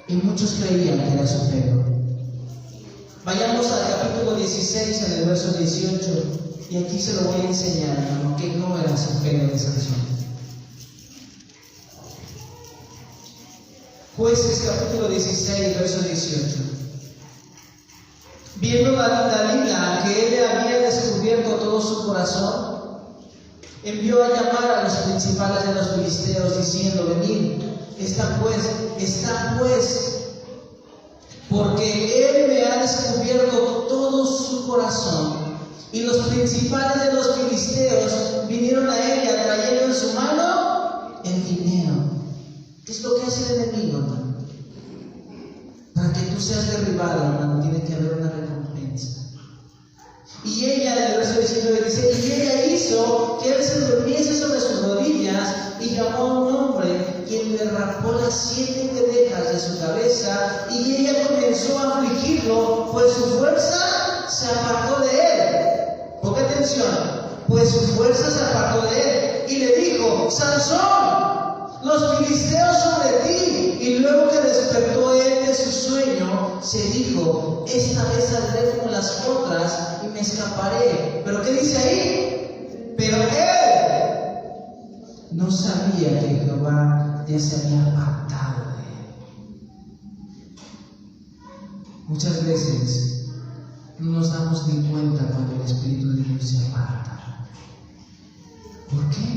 y muchos creían que era su pelo. Vayamos al capítulo 16, en el verso 18, y aquí se lo voy a enseñar, hermano, que no era su pelo de Sansón. Jueces capítulo 16, verso 18. Viendo Dalila que él le había descubierto todo su corazón, envió a llamar a los principales de los filisteos, diciendo: venid, está pues, porque él me ha descubierto todo su corazón. Y los principales de los filisteos vinieron a ella, trayendo en su mano el dinero. ¿Qué es lo que hace el enemigo, hermano? Para que tú seas derribado, hermano, tiene que haber una recompensa. Y ella, en el verso 19 dice: y ella hizo que él se durmiese sobre sus rodillas, y llamó a un hombre, quien le rapó las 7 pedejas de su cabeza, y ella comenzó a afligirlo, pues su fuerza se apartó de él. Ponga atención, pues su fuerza se apartó de él, y le dijo: Sansón, los filisteos sobre ti. Y luego que despertó él de su sueño, se dijo: esta vez saldré como las otras y me escaparé. ¿Pero qué dice ahí? Pero él no sabía que Jehová ya se había apartado de él. Muchas veces no nos damos ni cuenta cuando el Espíritu de Dios se aparta. ¿Por qué?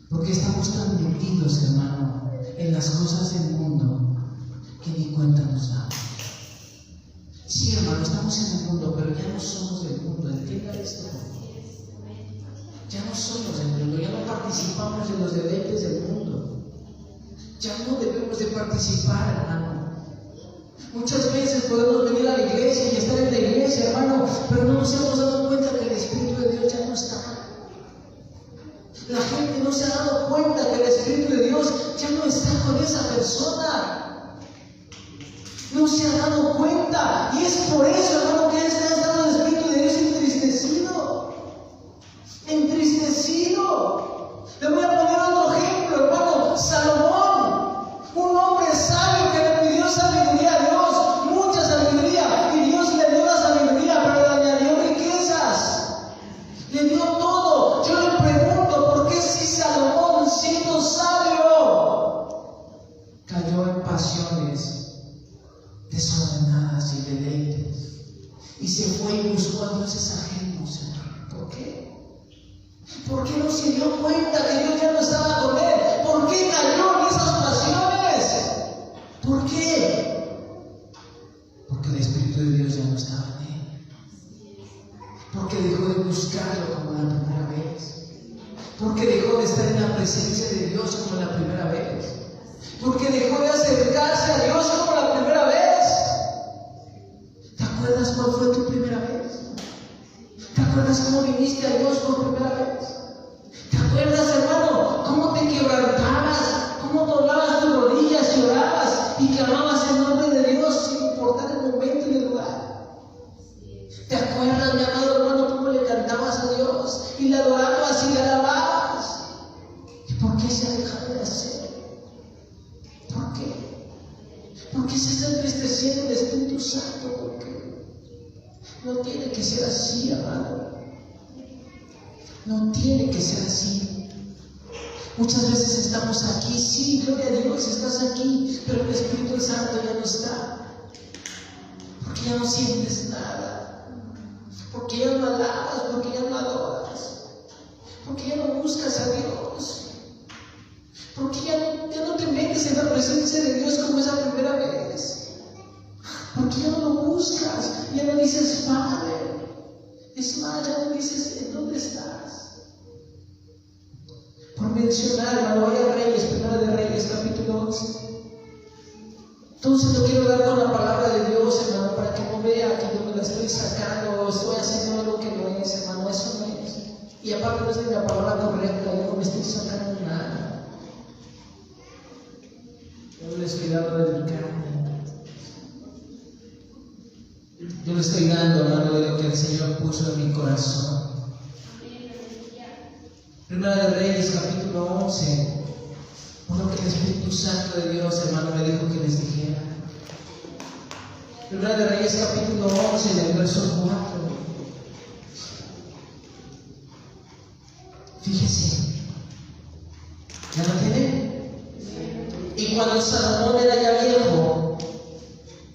Porque estamos tan metidos, hermano, en las cosas del mundo que ni cuenta nos damos. Sí, hermano, estamos en el mundo, pero ya no somos del mundo. Entienda esto. Ya no somos del mundo, ya no participamos en los deleites del mundo. Ya no debemos de participar, hermano. Muchas veces podemos venir a la iglesia y estar en la iglesia, hermano, pero no nos hemos dado cuenta que el Espíritu de Dios ya no está. La gente no se ha dado cuenta que el Espíritu de Dios ya no está con esa persona. No se ha dado cuenta. Y es por eso, hermano, que está estado el Espíritu de Dios entristecido. Entristecido. Le voy a poner otro ejemplo, hermano. Salomón, un hombre sabio que le pidió sabiduría a Dios, mucha sabiduría, y Dios le dio la sabiduría, pero le añadió riquezas. Le dio todo. Yo le pregunto, ¿por qué si Salomón, siendo sabio, cayó en pasiones desordenadas y deleites, y se fue y buscó a dioses ajenos, hermano? ¿Por qué? ¿Por qué no se dio cuenta que Dios ya no estaba con él? ¿Por qué cayó en esas pasiones? ¿Por qué? Porque el Espíritu de Dios ya no estaba en él. Porque dejó de buscarlo como la primera vez. Porque dejó de estar en la presencia de Dios como la primera vez. Porque dejó de acercarse a Dios como la primera vez. ¿Te acuerdas cuál fue tu primera vez? ¿Te acuerdas cómo viniste a Dios por primera vez? ¿Te acuerdas, hermano, cómo te quebrantabas, cómo doblabas tus rodillas y orabas y clamabas el nombre de Dios sin importar el momento y el lugar? ¿Te acuerdas, mi amado hermano, cómo le cantabas a Dios y le adorabas y le alababas? ¿Y por qué se ha dejado de hacer? ¿Por qué? ¿Por qué se está entristeciendo el Espíritu Santo? ¿Por qué? No tiene que ser así, amado. No tiene que ser así. Muchas veces estamos aquí, sí, gloria a Dios, estás aquí, pero el Espíritu Santo ya no está. Porque ya no sientes nada. Porque ya no alabas, porque ya no adoras. Porque ya no buscas a Dios. mencionar, hermano, vaya a Reyes, Primera de Reyes, capítulo 11. Entonces lo quiero dar con la palabra de Dios, hermano, para que no vea que yo me la estoy sacando o estoy haciendo algo que no es, hermano, eso no es. Y aparte no es de la palabra correcta, yo no me estoy sacando nada. Yo le estoy dando de mi carne. Yo le estoy dando, hermano, de lo que el Señor puso en mi corazón. Primera de Reyes, capítulo 11. Por lo que el Espíritu Santo de Dios, hermano, me dijo que les dijera. Primera de Reyes, capítulo 11, del verso 4. Fíjese. ¿Ya lo tiene? Y cuando Salomón era ya viejo,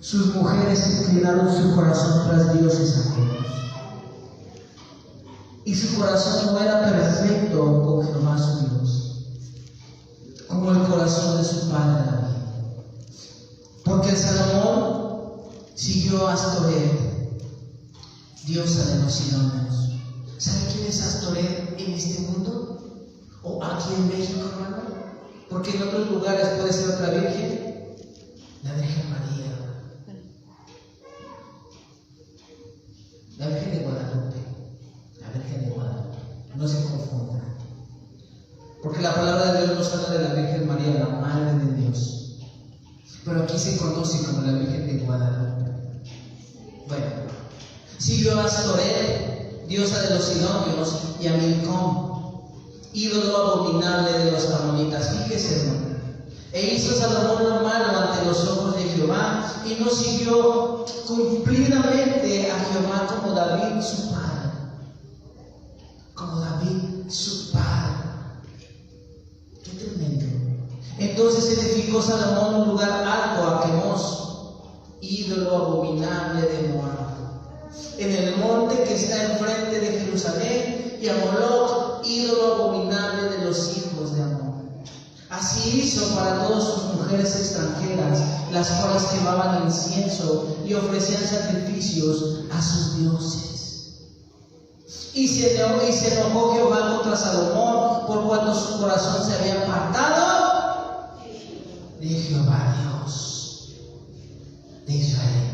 sus mujeres inclinaron su corazón tras dioses ajenos. Y su corazón no era perfecto con Jehová su Dios, como el corazón de su padre David. Porque Salomón siguió a Astoret, diosa de los sidonios. ¿Sabe quién es Astoret en este mundo? ¿O aquí en México, hermano? Porque en otros lugares puede ser otra virgen. La Virgen María. La Virgen de Guadalupe. La Virgen de Guadalupe. No se confunda. Porque la palabra de Dios nos habla de la Virgen María, la Madre de Dios. Pero aquí se conoce como la Virgen de Guadalupe. Bueno, siguió a Astoret, diosa de los sidonios, y a Milcom, ídolo abominable de los amonitas. Fíjese, hermano. E hizo Salomón lo malo ante los ojos de Jehová, y no siguió cumplidamente a Jehová como David su padre. Como David su padre. Qué tremendo. Entonces edificó Salomón un lugar alto a Quemos, ídolo abominable de Moab, en el monte que está enfrente de Jerusalén, y a Moloch, ídolo abominable de los hijos de Amón. Así hizo para todas sus mujeres extranjeras, las cuales quemaban incienso y ofrecían sacrificios a sus dioses. Y se enojó Jehová contra Salomón, por cuanto su corazón se había apartado de Jehová Dios de Israel,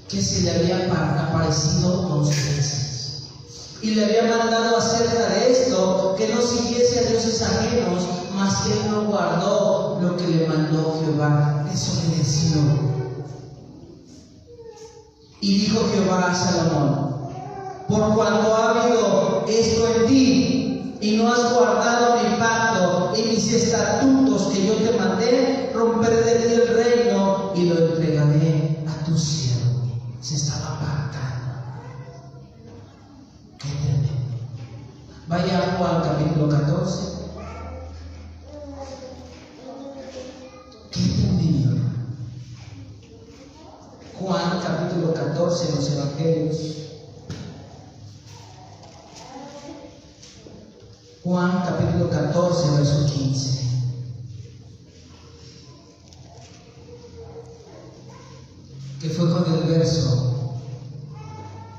que se le había aparecido 2 veces. Y le había mandado acerca de esto, que no siguiese a dioses ajenos, mas que él no guardó lo que le mandó Jehová, desobedeció. Y dijo Jehová a Salomón: por cuanto ha habido esto en ti, y no has guardado mi pacto y mis estatutos que yo te mandé, romperé de ti el reino y lo entregaré a tu siervo. Se estaba apartando. Qué tremendo. Vaya a Juan capítulo 14. Qué tremendo. Juan capítulo 14 en los evangelios. Juan capítulo 14, verso 15. Que fue con el verso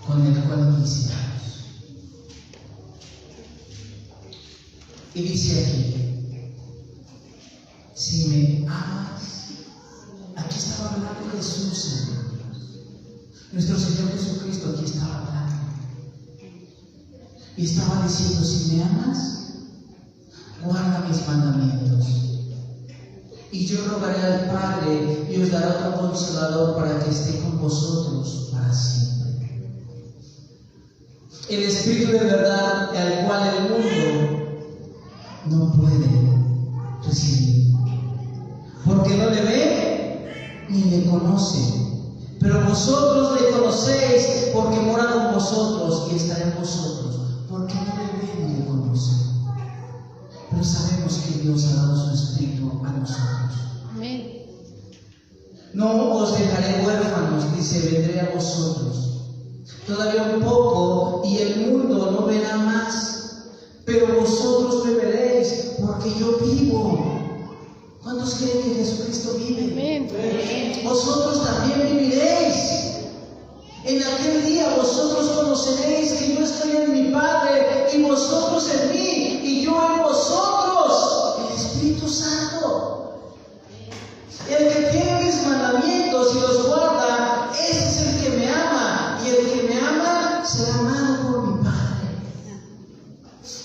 con el cual iniciamos. Y dice aquí: si me amas. Aquí estaba hablando Jesús, nuestro Señor Jesucristo. Aquí estaba hablando y estaba diciendo: si me amas, guarda mis mandamientos. Y yo rogaré al Padre y os dará otro consolador para que esté con vosotros para siempre. El Espíritu de verdad, al cual el mundo no puede recibir, porque no le ve ni le conoce. Pero vosotros le conocéis, porque mora con vosotros y estará en vosotros. Porque no le ve ni le conoce. Pero sabemos que Dios ha dado su Espíritu a nosotros. Amén. No os dejaré huérfanos, dice: vendré a vosotros. Todavía un poco y el mundo no verá más, pero vosotros me veréis, porque yo vivo. ¿Cuántos creen que Jesucristo vive? Amén. Vosotros también viviréis. En aquel día vosotros conoceréis que yo estoy en mi Padre y vosotros en mí y yo en vosotros.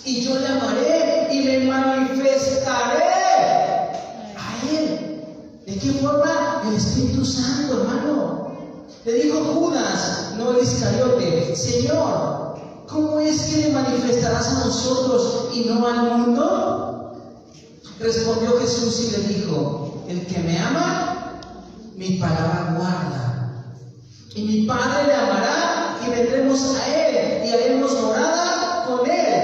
Y yo le amaré y me manifestaré a Él. ¿De qué forma? El Espíritu Santo, hermano. Le dijo Judas, no el Iscariote: Señor, ¿cómo es que le manifestarás a nosotros y no al mundo? Respondió Jesús y le dijo: el que me ama, mi palabra guarda. Y mi Padre le amará y vendremos a Él y haremos morada con Él.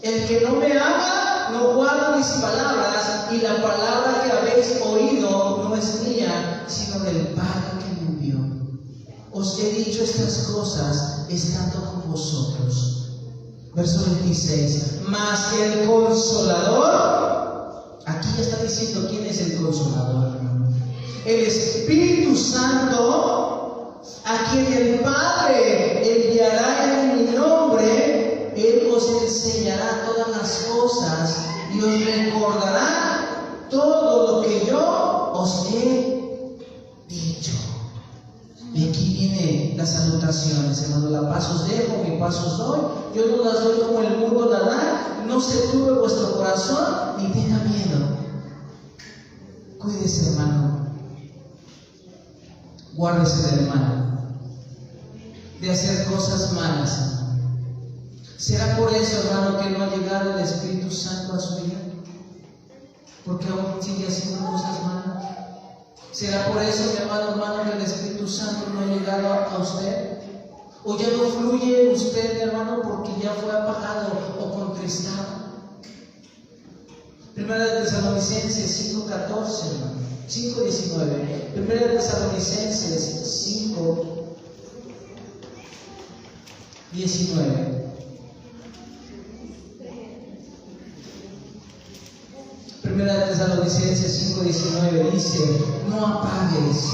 El que no me ama, no guarda mis palabras, y la palabra que habéis oído no es mía, sino del Padre que me envió. Os he dicho estas cosas estando con vosotros. Verso 26. Mas el Consolador, aquí ya está diciendo quién es el Consolador, hermano. El Espíritu Santo, a quien el Padre enviará en mi nombre, Él os enseñará todas las cosas y os recordará todo lo que yo os he dicho. Y aquí vienen las salutaciones, hermano. La paz os dejo, mi paz os doy. Yo no las doy como el mundo la da. No se turbe vuestro corazón ni tenga miedo. Cuídese, hermano. Guárdese del mal, de hacer cosas malas, hermano. ¿Será por eso, hermano, que no ha llegado el Espíritu Santo a su vida? Porque aún sigue haciendo cosas malas. ¿Será por eso, mi amado hermano, que el Espíritu Santo no ha llegado a usted? ¿O ya no fluye en usted, hermano, porque ya fue apagado o contristado? Primera de Tesalonicenses 5:14, hermano. 5:19. Primera de Tesalonicenses 5:19. Primera de Tesalonicenses 5:19 dice: no apagues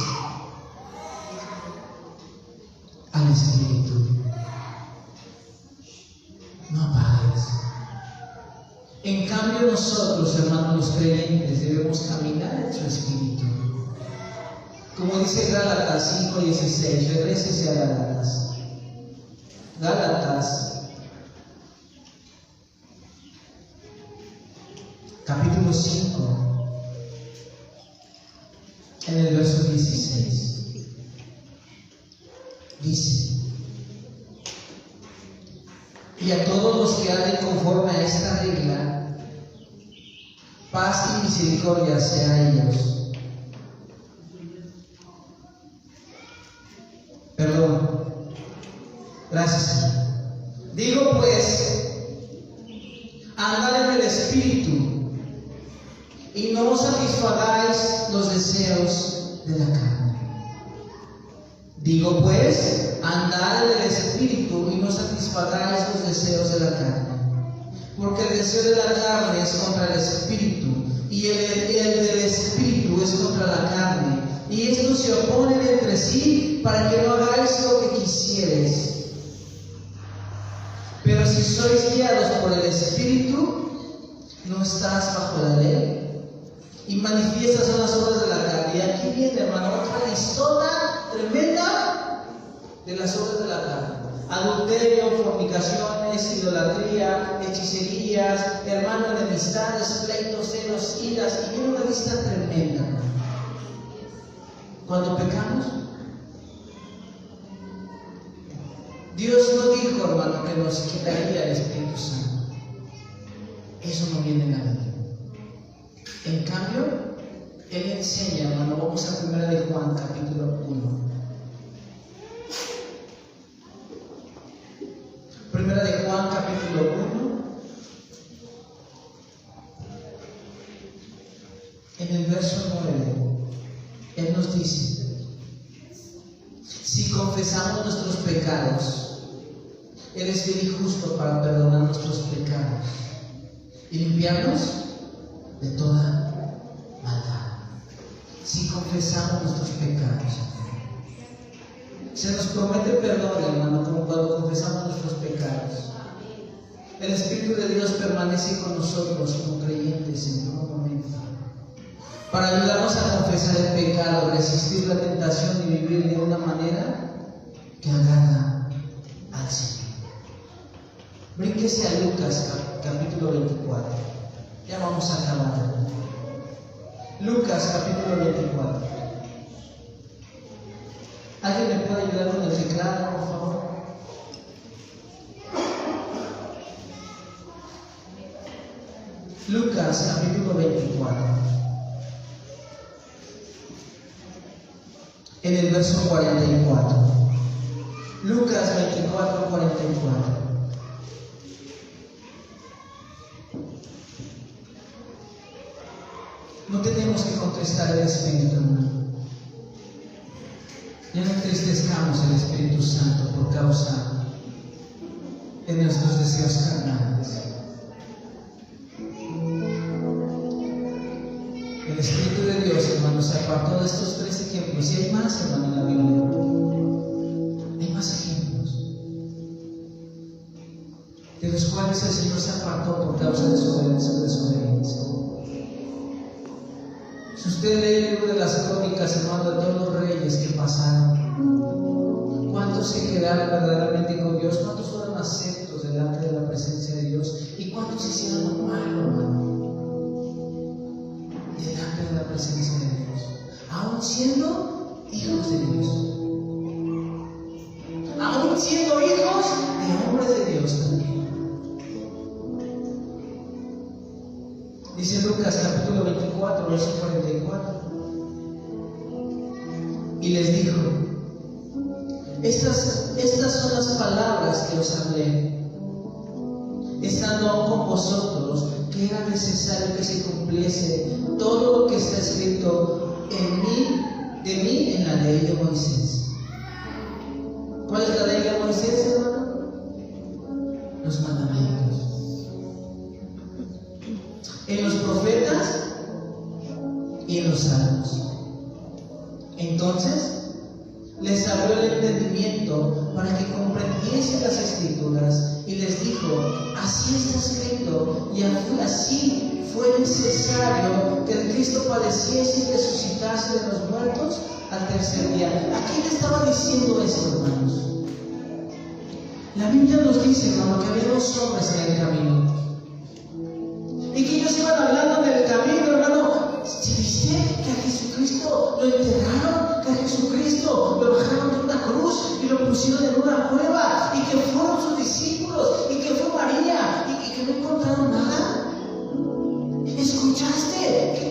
al Espíritu. No apagues. En cambio nosotros, hermanos, los creyentes, debemos caminar en su Espíritu. Como dice Gálatas 5:16, regrésese a Gálatas. Gálatas capítulo 5, en el verso 16, dice: y a todos los que anden conforme a esta regla, paz y misericordia sea a ellos. Perdón. Gracias. Digo pues, andad en el Espíritu, y no satisfagáis los deseos de la carne. Digo pues, andad en el Espíritu y no satisfagáis los deseos de la carne. Porque el deseo de la carne es contra el Espíritu, y el del Espíritu es contra la carne. Y estos se oponen entre sí para que no hagáis lo que quisierais. Pero si sois guiados por el Espíritu, no estás bajo la ley. Y manifiestas son las obras de la carne. Y aquí viene, hermano, otra listona tremenda de las obras de la carne: adulterio, fornicaciones, idolatría, hechicerías, hermano, enemistades, pleitos, celos, iras. Y viene una lista tremenda. Cuando pecamos, Dios no dijo, hermano, que nos quitaría el Espíritu Santo. Eso no viene en la Biblia. En cambio, Él enseña, hermano. Vamos a 1 de Juan, capítulo 1. 1 de Juan, capítulo 1. En el verso 9, Él nos dice: si confesamos nuestros pecados, Él es fiel y justo para perdonar nuestros pecados y limpiarnos de toda maldad. Si confesamos nuestros pecados, se nos promete perdón, hermano, como cuando confesamos nuestros pecados. El Espíritu de Dios permanece con nosotros como creyentes en todo momento, para ayudarnos a confesar el pecado, resistir la tentación y vivir de una manera que agrada al Señor. Brínquese a Lucas capítulo 24. Ya vamos a acabar. Lucas capítulo 24. ¿Alguien me puede ayudar con el teclado, por favor? Lucas capítulo 24. En el verso 44. Lucas 24, 44. No tenemos que contestar el Espíritu, hermano. Ya no entristezcamos el Espíritu Santo por causa de nuestros deseos carnales. El Espíritu de Dios, hermano, se apartó de estos 3 ejemplos. Y hay más, hermano, en la Biblia. Hay más ejemplos. De los cuales el Señor se apartó por causa de su desobediencia. Si usted lee el libro de las crónicas, hermano, de todos los reyes que pasaron, ¿cuántos se quedaron verdaderamente con Dios? ¿Cuántos fueron aceptos delante de la presencia de Dios? ¿Y cuántos hicieron lo malo, hermano? Delante de la presencia de Dios, aún siendo hijos de Dios, aún siendo hijos de hombres de Dios también. Dice Lucas capítulo 24, verso 44. Y les dijo: estas son las palabras que os hablé, estando aún con vosotros, que era necesario que se cumpliese todo lo que está escrito de mí en la ley de Moisés. ¿Cuál es la ley de Moisés, hermano? Los mandamientos. En los profetas y en los salmos. Entonces les abrió el entendimiento para que comprendiesen las Escrituras, y les dijo: así está escrito, y así fue necesario que el Cristo padeciese y resucitase de los muertos al tercer día. ¿A quién le estaba diciendo esto, hermanos? La Biblia nos dice, hermano, que había 2 hombres en el camino, y que ellos iban hablando en el camino, hermano. ¿Se viste que a Jesucristo lo enterraron? Que a Jesucristo lo bajaron de una cruz y lo pusieron en una cueva, y que fueron sus discípulos, y que fue María, y que no encontraron nada. ¿Escuchaste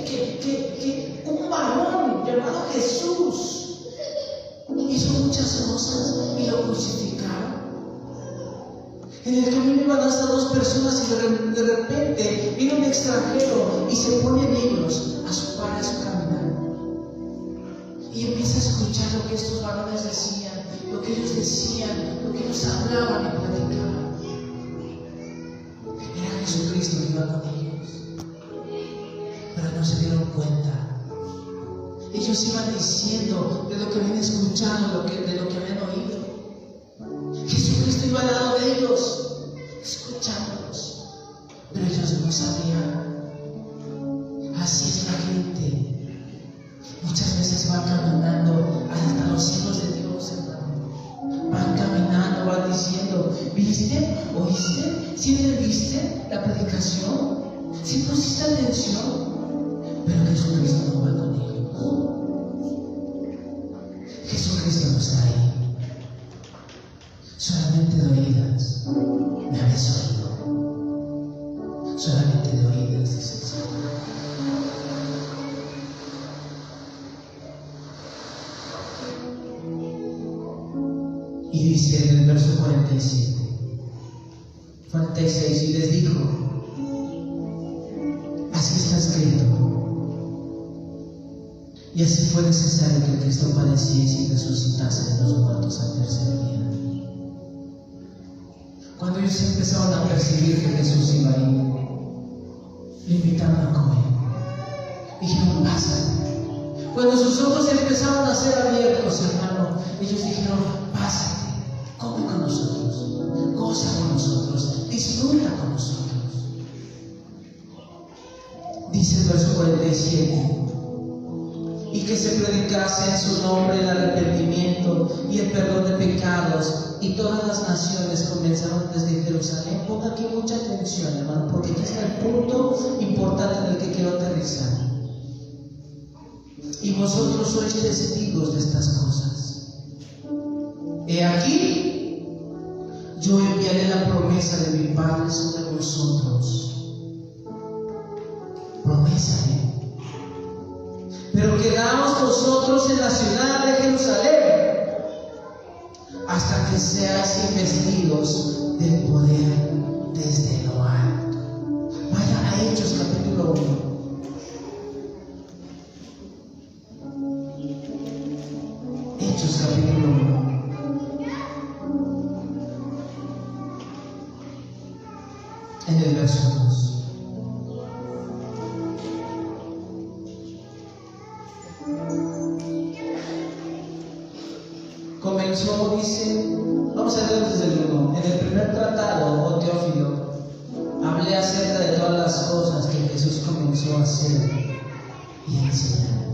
que un varón llamado Jesús hizo muchas cosas y lo crucificaron? En el camino iban hasta 2 personas, y de repente viene un extranjero y se ponen ellos a su par, a su caminar, y empieza a escuchar lo que estos varones decían, lo que ellos decían, lo que ellos hablaban y platicaban. Era Jesucristo que iba con ellos, pero no se dieron cuenta. Ellos iban diciendo de lo que habían escuchado, de lo que habían oído. Jesucristo iba al lado de ellos, escuchándolos, pero ellos no sabían. Así es la gente. Muchas veces van caminando hasta los hijos de Dios, hermano. Van caminando, van diciendo: ¿viste? ¿Oíste? ¿Sí viste la predicación? ¿Sí pusiste atención? Pero Jesucristo no va con ellos. Jesucristo no está ahí. Solamente de oídas me habéis oído. Solamente de oídas, dice el Señor. Y dice en el verso 46, y les dijo: así está escrito, y así fue necesario que Cristo padeciese y resucitase de los muertos al tercer día. Cuando ellos empezaron a percibir que Jesús iba ahí, le invitaron a comer. Dijeron: pásate. Cuando sus ojos empezaron a ser abiertos, hermano, ellos dijeron: pásate, come con nosotros, goza con nosotros, disfruta con nosotros. Dice el verso 47: y y que se predicase en su nombre el arrepentimiento y el perdón de pecados, y todas las naciones comenzaron desde Jerusalén. Ponga aquí mucha atención, hermano, porque aquí está el punto importante en el que quiero aterrizar. Y vosotros sois testigos de estas cosas. He aquí, yo enviaré la promesa de mi Padre sobre vosotros. Promesa, Pero quedaos vosotros en la ciudad de Jerusalén hasta que seáis investidos del poder desde lo alto. Vaya a Hechos capítulo 1. Hechos capítulo 1. En el verso 2. Comenzó, dice, vamos a leer desde el 1. En el primer tratado, oh Teófilo, hablé acerca de todas las cosas que Jesús comenzó a hacer y a enseñar,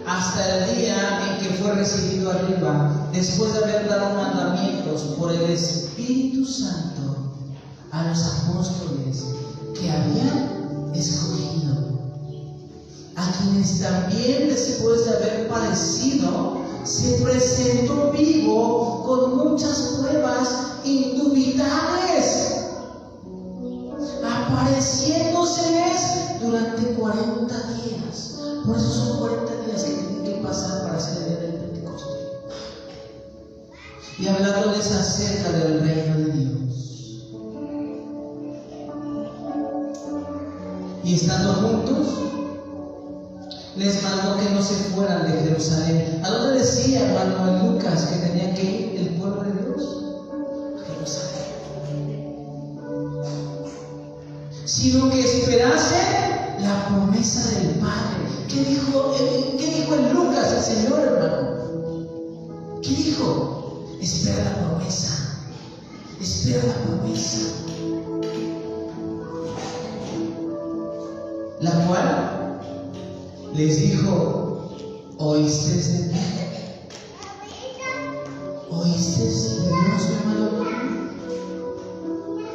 hasta el día en que fue recibido arriba, después de haber dado mandamientos por el Espíritu Santo a los apóstoles que habían escogido, a quienes también después de haber padecido, se presentó vivo con muchas pruebas indubitables, apareciéndoseles durante 40 días. Por eso son 40 días que tienen que pasar para hacer el día del Pentecostés. Y hablándoles acerca del reino de Dios. Y estando juntos, les mandó que no se fueran de Jerusalén. ¿A dónde decía, hermano, en Lucas, que tenía que ir el pueblo de Dios? A Jerusalén. Sino que esperasen la promesa del Padre. ¿Qué dijo en Lucas el Señor, hermano? ¿Qué dijo? Espera la promesa. Espera la promesa. La cual les dijo: ¿oísteis de mí? ¿Oísteis de Dios, mi hermano?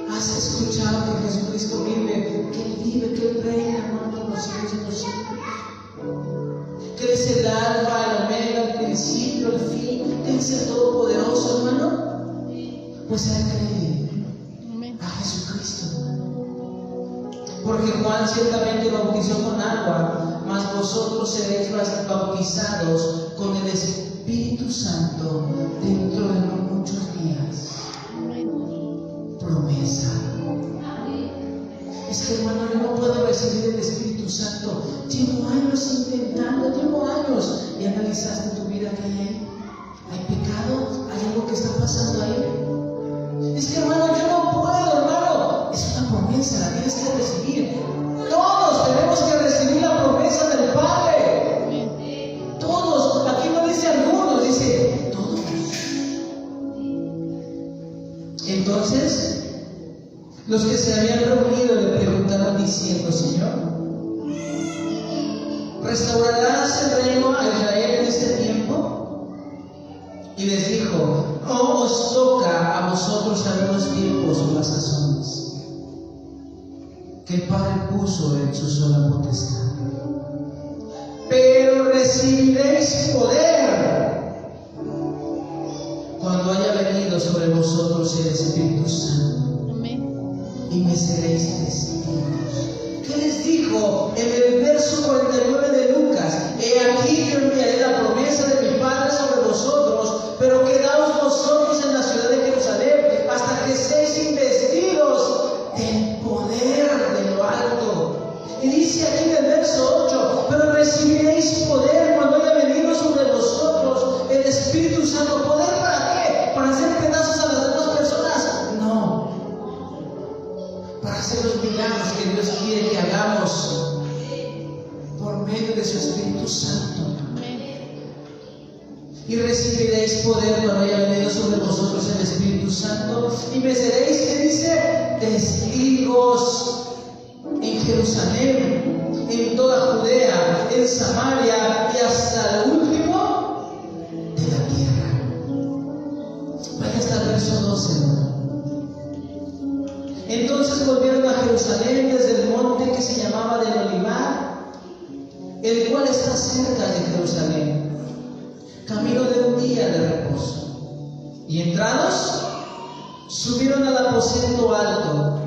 ¿Has escuchado que Jesucristo vive, que Él vive, que Él reina, hermano, por los siglos de los siglos? Que Él es el alfa, el omega, el principio, el fin, que Él es el todopoderoso, hermano. Pues a Él cree, a Jesucristo, hermano. Porque Juan ciertamente bautizó con agua, mas vosotros seréis bautizados con el Espíritu Santo dentro de no muchos días. Promesa. Es que, hermano, yo no puedo recibir el Espíritu Santo. Llevo años intentando, llevo años. ¿Y analizaste tu vida que hay ahí? ¿Hay pecado? ¿Hay algo que está pasando ahí? Es que, hermano, yo no puedo, hermano. Es una promesa, la tienes que recibir. Todos tenemos que recibir la promesa del Padre. Todos. Aquí no dice algunos, dice todos. Entonces, los que se habían reunido le preguntaron diciendo: Señor, ¿restaurarás el reino a Israel en este tiempo? Y les dijo: no os toca a vosotros saber los tiempos o las sazones que el Padre puso en su sola potestad, pero recibiréis poder cuando haya venido sobre vosotros el Espíritu Santo. Amén. Y me seréis testigos. ¿Qué les dijo en el verso 49 de Lucas? He aquí yo enviaré la promesa de mi Padre sobre vosotros, pero quedaos vosotros en la ciudad de Jerusalén hasta que seáis investidos del poder de lo alto. Y dice aquí en el verso 8: pero recibiréis poder cuando haya venido sobre vosotros el Espíritu Santo. ¿Poder para qué? ¿Para hacer pedazos a las demás personas? No. Para hacer los milagros que Dios quiere que hagamos por medio de su Espíritu Santo. Y recibiréis poder cuando haya venido sobre vosotros el Espíritu Santo, y me seréis, ¿qué dice? Testigos en Jerusalén, en toda Judea, en Samaria y hasta el último de la tierra. Vaya hasta el verso 12, hermano. Entonces volvieron a Jerusalén desde el monte que se llamaba del Olivar, el cual está cerca de Jerusalén, camino de un día de reposo. Y entrados, subieron al aposento alto,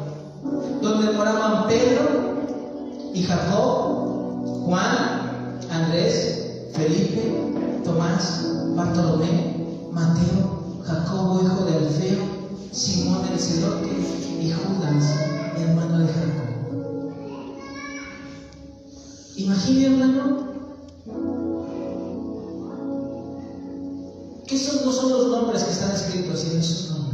donde moraban Pedro y Jacob, Juan, Andrés, Felipe, Tomás, Bartolomé, Mateo, Jacobo, hijo de Alfeo, Simón el Celote y Judas, hermano de Jacob. Imagine, hermano, que esos no son los nombres que están escritos, sino sus nombres.